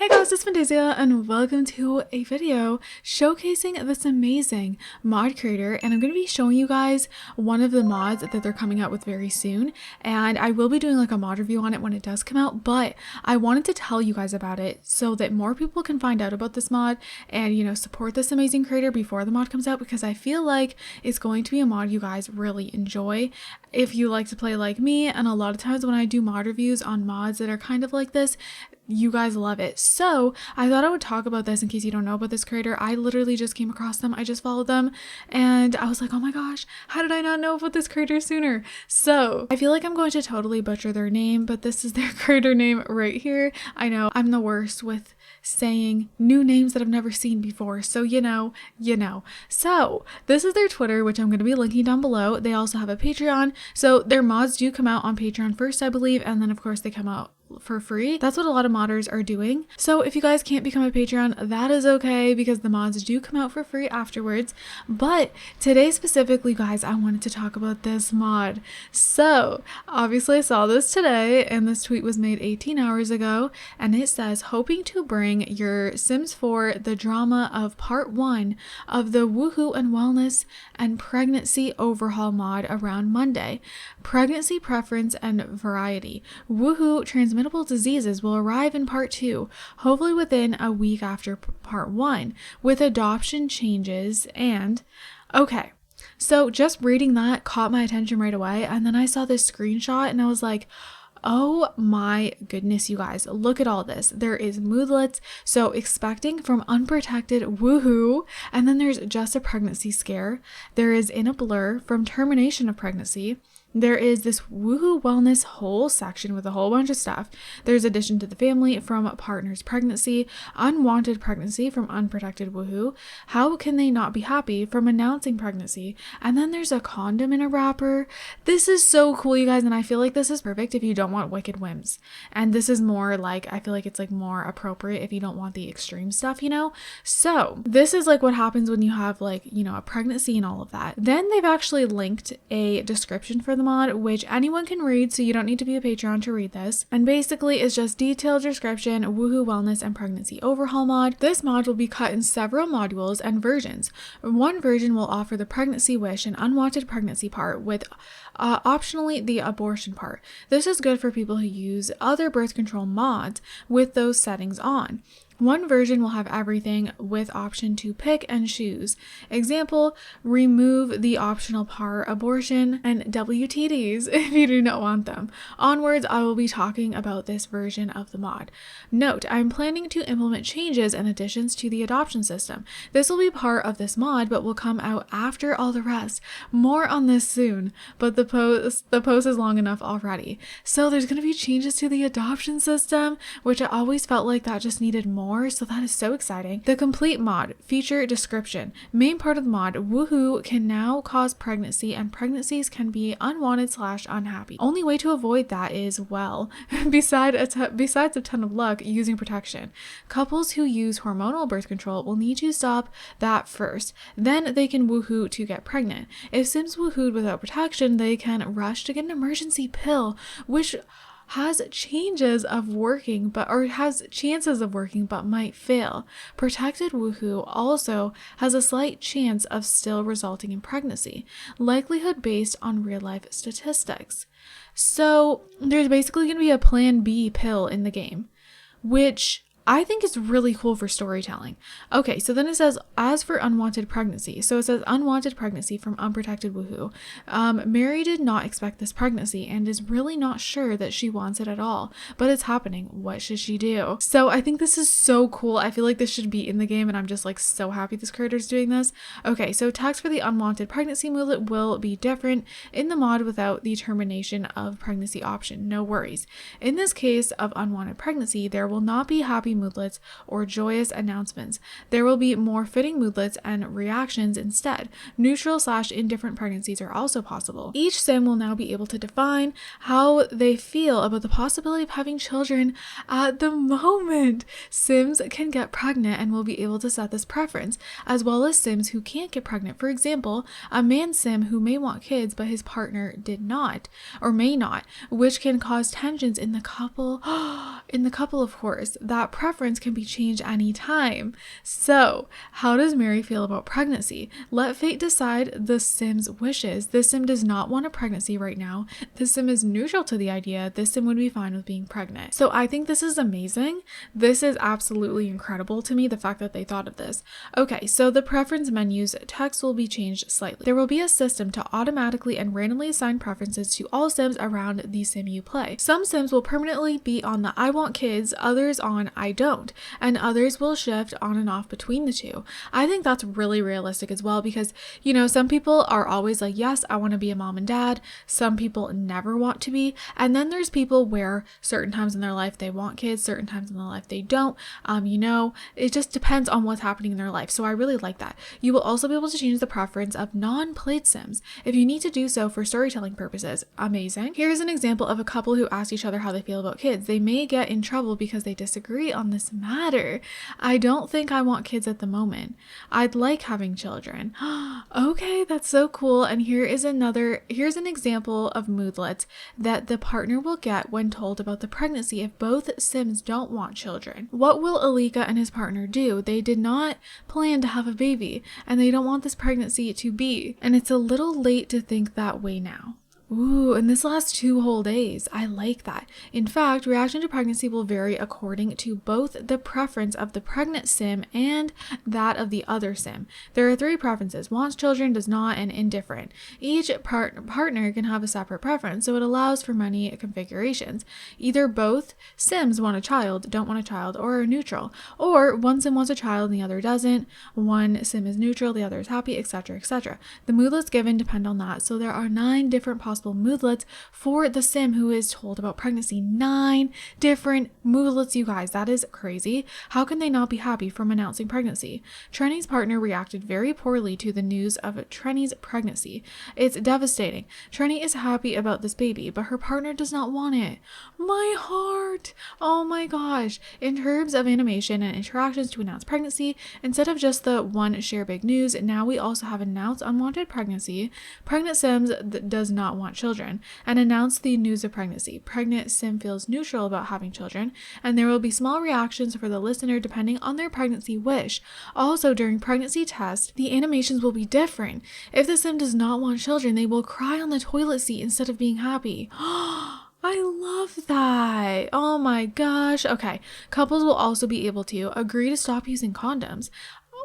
Hey guys, it's Fantayzia and welcome to a video showcasing this amazing mod creator, and I'm going to be showing you guys one of the mods that they're coming out with very soon, and I will be doing like a mod review on it when it does come out, but I wanted to tell you guys about it so that more people can find out about this mod and, you know, support this amazing creator before the mod comes out, because I feel like it's going to be a mod you guys really enjoy if you like to play like me. And a lot of times when I do mod reviews on mods that are kind of like this, you guys love it. So I thought I would talk about this in case you don't know about this creator. I literally just came across them. I just followed them and I was like, oh my gosh, how did I not know about this creator sooner? So I feel like I'm going to totally butcher their name, but this is their creator name right here. I know I'm the worst with saying new names that I've never seen before, so you know. So this is their Twitter, which I'm going to be linking down below. They also have a Patreon, so their mods do come out on Patreon first, I believe, and then of course they come out for free. That's what a lot of modders are doing. So if you guys can't become a Patreon, that is okay, because the mods do come out for free afterwards. But today specifically, guys, I wanted to talk about this mod. So obviously I saw this today, and this tweet was made 18 hours ago, and it says, hoping to bring your Sims 4 the drama of part 1 of the Woohoo and Wellness and Pregnancy Overhaul mod around Monday. Pregnancy preference and variety. Woohoo transmittable diseases will arrive in part 2, hopefully within a week after part 1, with adoption changes and... Okay, so just reading that caught my attention right away, and then I saw this screenshot and I was like, oh my goodness, you guys, look at all this. There is moodlets, so expecting from unprotected woohoo, and then there's just a pregnancy scare. There is in a blur from termination of pregnancy. There is this woohoo wellness whole section with a whole bunch of stuff. There's addition to the family from partner's pregnancy, unwanted pregnancy from unprotected woohoo, how can they not be happy from announcing pregnancy, and then there's a condom in a wrapper. This is so cool, you guys, and I feel like this is perfect if you don't want wicked whims. And this is more like, I feel like it's like more appropriate if you don't want the extreme stuff, you know? So this is like what happens when you have like, you know, a pregnancy and all of that. Then they've actually linked a description for the mod, which anyone can read, so you don't need to be a Patreon to read this. And basically it's just detailed description, woohoo wellness and pregnancy overhaul mod. This mod will be cut in several modules and versions. One version will offer the pregnancy wish and unwanted pregnancy part with optionally the abortion part. This is good for people who use other birth control mods with those settings on. One version will have everything with option to pick and choose. Example, remove the optional part abortion and WTDs if you do not want them. Onwards, I will be talking about this version of the mod. Note, I'm planning to implement changes and additions to the adoption system. This will be part of this mod, but will come out after all the rest. More on this soon, but the post is long enough already. So there's going to be changes to the adoption system, which I always felt like that just needed more. So that is so exciting. The complete mod, feature description. Main part of the mod, woohoo can now cause pregnancy, and pregnancies can be unwanted / unhappy. Only way to avoid that is, well, besides a ton of luck, using protection. Couples who use hormonal birth control will need to stop that first. Then they can woohoo to get pregnant. If Sims woohooed without protection, they can rush to get an emergency pill, which has chances of working but might fail. Protected woohoo also has a slight chance of still resulting in pregnancy, likelihood based on real life statistics. So there's basically going to be a plan B pill in the game, which I think is really cool for storytelling. Okay, so then it says, as for unwanted pregnancy. So it says unwanted pregnancy from unprotected woohoo. Mary did not expect this pregnancy and is really not sure that she wants it at all, but it's happening. What should she do? So I think this is so cool. I feel like this should be in the game, and I'm just like so happy this creator's doing this. Okay, so text for the unwanted pregnancy moodlet will be different in the mod without the termination of pregnancy option. No worries. In this case of unwanted pregnancy, there will not be happy moodlets or joyous announcements. There will be more fitting moodlets and reactions instead. Neutral / indifferent pregnancies are also possible. Each sim will now be able to define how they feel about the possibility of having children at the moment. Sims can get pregnant and will be able to set this preference, as well as Sims who can't get pregnant. For example, a man sim who may want kids but his partner did not or may not, which can cause tensions in the couple. in the couple, of course, that preference can be changed anytime. So, how does Mary feel about pregnancy? Let fate decide the Sim's wishes. This Sim does not want a pregnancy right now. This Sim is neutral to the idea. This Sim would be fine with being pregnant. So, I think this is amazing. This is absolutely incredible to me, the fact that they thought of this. Okay, so the preference menu's text will be changed slightly. There will be a system to automatically and randomly assign preferences to all Sims around the Sim you play. Some Sims will permanently be on the I want kids, others on I don't, and others will shift on and off between the two. I think that's really realistic as well because, you know, some people are always like, yes, I want to be a mom and dad. Some people never want to be. And then there's people where certain times in their life they want kids, certain times in their life they don't. You know, it just depends on what's happening in their life. So I really like that. You will also be able to change the preference of non-played Sims if you need to do so for storytelling purposes. Amazing. Here's an example of a couple who ask each other how they feel about kids. They may get in trouble because they disagree on this matter. I don't think I want kids at the moment. I'd like having children. Okay, that's so cool. And here's an example of moodlets that the partner will get when told about the pregnancy if both Sims don't want children. What will Alika and his partner do? They did not plan to have a baby and they don't want this pregnancy to be. And it's a little late to think that way now. Ooh, and this lasts 2 whole days. I like that. In fact, reaction to pregnancy will vary according to both the preference of the pregnant Sim and that of the other Sim. There are 3 preferences: wants children, does not, and indifferent. Each partner can have a separate preference, so it allows for many configurations. Either both Sims want a child, don't want a child, or are neutral. Or one Sim wants a child and the other doesn't. One Sim is neutral, the other is happy, etc., etc. The moodlets given depend on that, so there are 9 different possible moodlets for the Sim who is told about pregnancy. 9 different moodlets, you guys. That is crazy. How can they not be happy from announcing pregnancy? Trenny's partner reacted very poorly to the news of Trenny's pregnancy. It's devastating. Trenny is happy about this baby, but her partner does not want it. My heart. Oh my gosh. In terms of animation and interactions to announce pregnancy, instead of just the one share big news, now we also have announce unwanted pregnancy. Pregnant Sims does not want children, and announce the news of pregnancy. Pregnant Sim feels neutral about having children, and there will be small reactions for the listener depending on their pregnancy wish. Also, during pregnancy test, the animations will be different. If the Sim does not want children, they will cry on the toilet seat instead of being happy. I love that. Oh my gosh. Okay. Couples will also be able to agree to stop using condoms.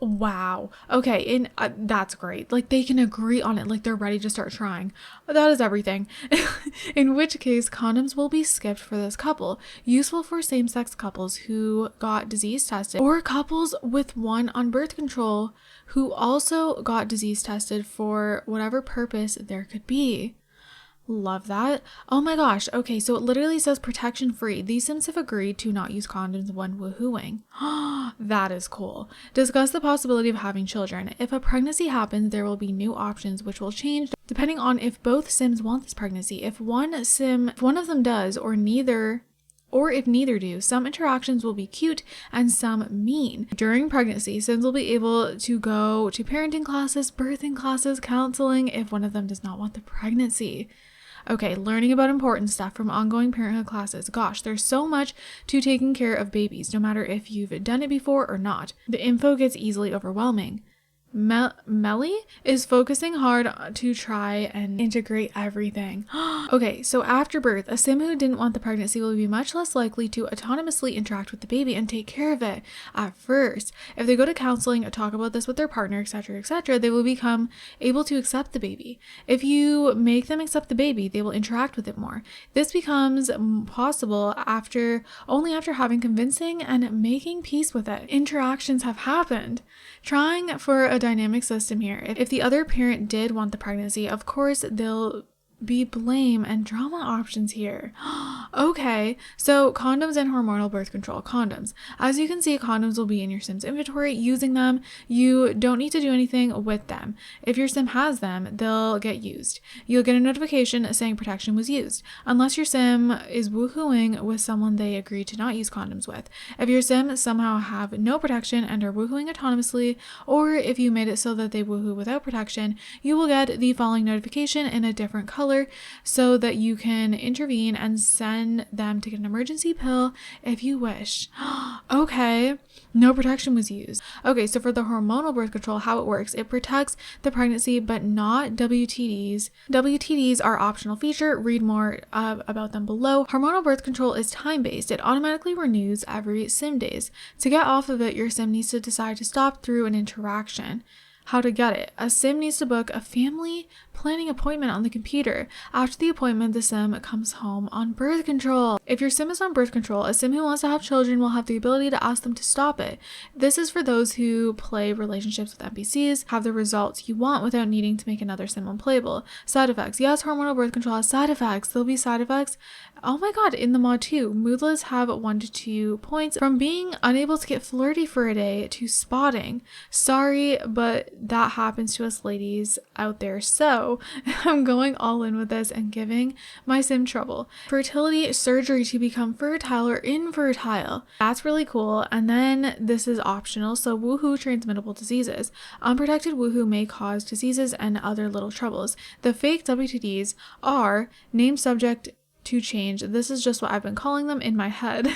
Wow. Okay, and that's great. Like, they can agree on it, like they're ready to start trying. That is everything. In which case, condoms will be skipped for this couple. Useful for same-sex couples who got disease tested, or couples with one on birth control who also got disease tested for whatever purpose there could be. Love that. Oh my gosh. Okay, so it literally says protection free. These Sims have agreed to not use condoms when woohooing. That is cool. Discuss the possibility of having children. If a pregnancy happens, there will be new options which will change depending on if both Sims want this pregnancy. If one of them does, or if neither do, some interactions will be cute and some mean. During pregnancy, Sims will be able to go to parenting classes, birthing classes, counseling if one of them does not want the pregnancy. Okay, learning about important stuff from ongoing parenthood classes. Gosh, there's so much to taking care of babies, no matter if you've done it before or not. The info gets easily overwhelming. Melly is focusing hard to try and integrate everything. Okay, so after birth, a Sim who didn't want the pregnancy will be much less likely to autonomously interact with the baby and take care of it at first. If they go to counseling or talk about this with their partner, etc., etc., they will become able to accept the baby. If you make them accept the baby, they will interact with it more. This becomes possible only after having convincing and making peace with it. Interactions have happened. Trying for a dynamic system here. If the other parent did want the pregnancy, of course there'll be blame and drama options here. Okay, so condoms and hormonal birth control. Condoms. As you can see, condoms will be in your Sim's inventory. Using them, you don't need to do anything with them. If your Sim has them, they'll get used. You'll get a notification saying protection was used, unless your Sim is woohooing with someone they agreed to not use condoms with. If your Sim somehow have no protection and are woohooing autonomously, or if you made it so that they woohoo without protection, you will get the following notification in a different color killer so that you can intervene and send them to get an emergency pill if you wish. Okay, no protection was used. Okay, so for the hormonal birth control, how it works, it protects the pregnancy but not WTDs. WTDs are optional feature. Read more about them below. Hormonal birth control is time-based. It automatically renews every sim days. To get off of it, your sim needs to decide to stop through an interaction. How to get it. A sim needs to book a family planning appointment on the computer. After the appointment, the sim comes home on birth control. If your sim is on birth control, a sim who wants to have children will have the ability to ask them to stop it. This is for those who play relationships with NPCs, have the results you want without needing to make another sim unplayable. Side effects. Yes, hormonal birth control has side effects. There'll be side effects. Oh my god, in the mod too. Moodlets have 1 to 2 points from being unable to get flirty for a day to spotting. Sorry, but that happens to us ladies out there. So I'm going all in with this and giving my sim trouble. Fertility surgery to become fertile or infertile. That's really cool. And then this is optional. So woohoo, transmittable diseases. Unprotected woohoo may cause diseases and other little troubles. The fake WTDs are named subject to change. This is just what I've been calling them in my head.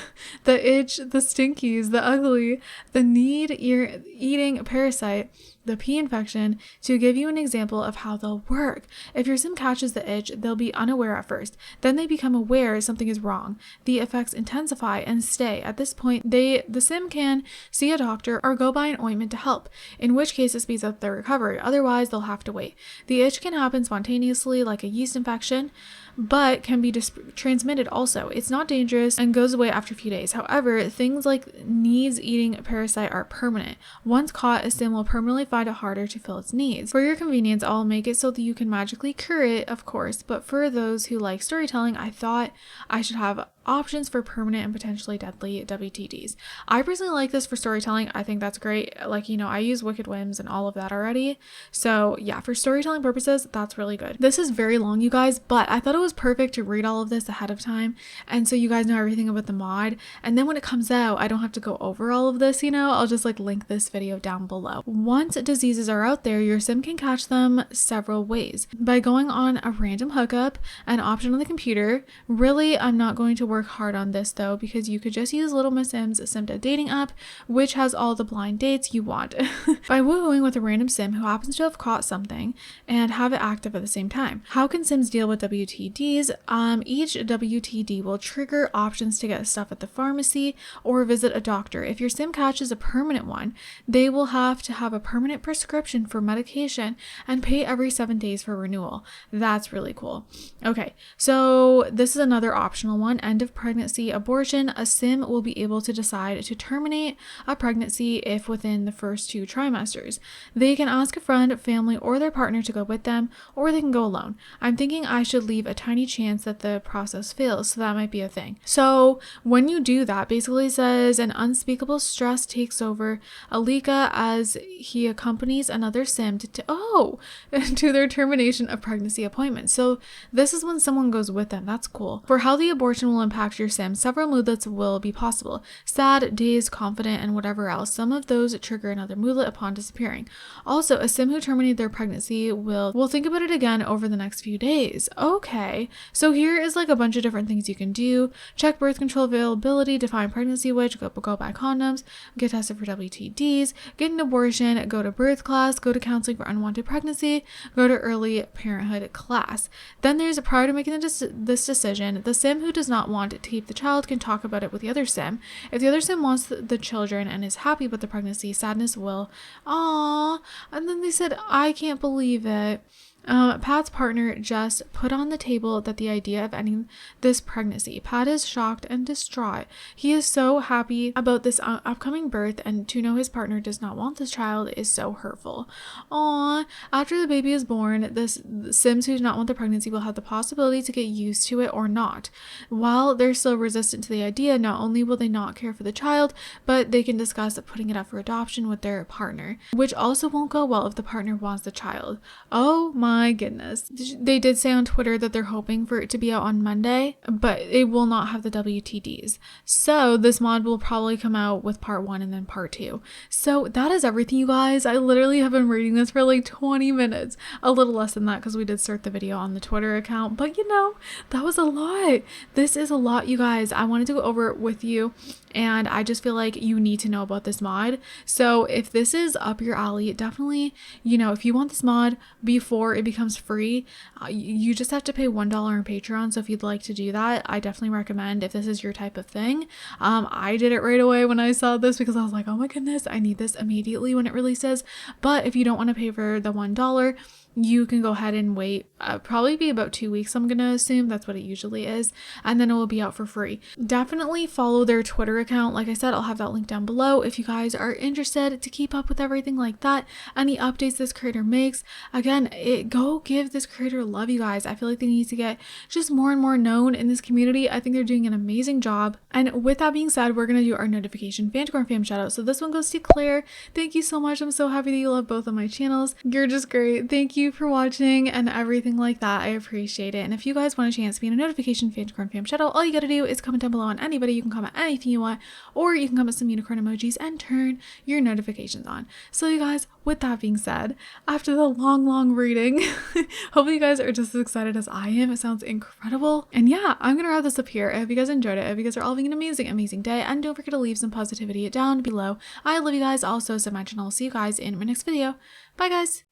The itch, the stinkies, the ugly, the need ear eating parasite, the pee infection, to give you an example of how they'll work. If your sim catches the itch, they'll be unaware at first. Then they become aware something is wrong. The effects intensify and stay. At this point, the sim can see a doctor or go buy an ointment to help, in which case it speeds up their recovery. Otherwise, they'll have to wait. The itch can happen spontaneously like a yeast infection, but can be transmitted also. It's not dangerous and goes away after a few days. However, things like needs eating parasite are permanent. Once caught, a sim will permanently find it harder to fill its needs. For your convenience, I'll make it so that you can magically cure it, of course, but for those who like storytelling, I thought I should have options for permanent and potentially deadly WTDs. I personally like this for storytelling. I think that's great. Like, you know, I use Wicked Whims and all of that already. So yeah, for storytelling purposes, that's really good. This is very long, you guys, but I thought it was perfect to read all of this ahead of time. And so you guys know everything about the mod. And then when it comes out, I don't have to go over all of this, you know, I'll just like link this video down below. Once diseases are out there, your sim can catch them several ways. By going on a random hookup, an option on the computer. Really, I'm not going to work hard on this though, because you could just use Little Miss Sim's SimDead dating app, which has all the blind dates you want. By woohooing with a random sim who happens to have caught something and have it active at the same time. How can sims deal with WTDs? Each WTD will trigger options to get stuff at the pharmacy or visit a doctor. If your sim catches a permanent one, they will have to have a permanent prescription for medication and pay every 7 days for renewal. That's really cool. Okay, so this is another optional one. End of pregnancy abortion. A sim will be able to decide to terminate a pregnancy if within the first 2 trimesters. They can ask a friend, family, or their partner to go with them, or they can go alone. I'm thinking I should leave a tiny chance that the process fails, so that might be a thing. So when you do that, basically says an unspeakable stress takes over Alika as he accompanies another sim to their termination of pregnancy appointment. So this is when someone goes with them. That's cool. For how the abortion will impact your sim, several moodlets will be possible. Sad, dazed, confident, and whatever else. Some of those trigger another moodlet upon disappearing. Also, a sim who terminated their pregnancy will think about it again over the next few days. Okay, so here is like a bunch of different things you can do. Check birth control availability, define pregnancy witch, go buy condoms, get tested for WTDs, get an abortion, go to birth class, go to counseling for unwanted pregnancy, go to early parenthood class. Then there's, prior to making this decision, the sim who does not want to keep the child can talk about it with the other sim. If the other sim wants the children and is happy with the pregnancy, sadness will, and then they said, I can't believe it. Pat's partner just put on the table that the idea of ending this pregnancy. Pat is shocked and distraught. He is so happy about this upcoming birth, and to know his partner does not want this child is so hurtful. After the baby is born, the sims who do not want the pregnancy will have the possibility to get used to it or not. While they're still resistant to the idea, not only will they not care for the child, but they can discuss putting it up for adoption with their partner, which also won't go well if the partner wants the child. Oh my my goodness. They did say on Twitter that they're hoping for it to be out on Monday, but it will not have the WTDs. So this mod will probably come out with part 1 and then part 2. So that is everything, you guys. I literally have been reading this for like 20 minutes. A little less than that because we did start the video on the Twitter account, but you know, that was a lot. This is a lot, you guys. I wanted to go over it with you, and I just feel like you need to know about this mod. So if this is up your alley, definitely, you know, if you want this mod before it becomes free, you just have to pay $1 on Patreon. So if you'd like to do that, I definitely recommend, if this is your type of thing. I did it right away when I saw this because I was like, oh my goodness, I need this immediately when it releases. But if you don't want to pay for the $1, you can go ahead and wait, probably be about 2 weeks, I'm gonna assume. That's what it usually is, and then it will be out for free. Definitely follow their Twitter account. Like I said, I'll have that link down below if you guys are interested to keep up with everything like that, any updates this creator makes. Again, go give this creator love, you guys. I feel like they need to get just more and more known in this community. I think they're doing an amazing job. And with that being said, we're gonna do our notification Fantagram fam shout out. So this one goes to Claire. Thank you so much. I'm so happy that you love both of my channels. You're just great. Thank you for watching and everything like that. I appreciate it. And if you guys want a chance to be in a notification Fantagram fam shout out, all you gotta do is comment down below on anybody. You can comment anything you want, or you can comment some unicorn emojis and turn your notifications on. So you guys, with that being said, after the long reading, hopefully you guys are just as excited as I am. It sounds incredible. And yeah, I'm gonna wrap this up here. I hope you guys enjoyed it. I hope you guys are all having an amazing day, and don't forget to leave some positivity down below. I love you guys also so much, and I'll see you guys in my next video. Bye guys.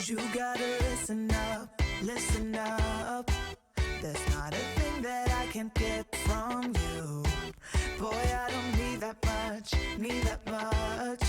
You gotta listen up, listen up. There's not a thing that I can't get from you. Boy, I don't need that much, need that much.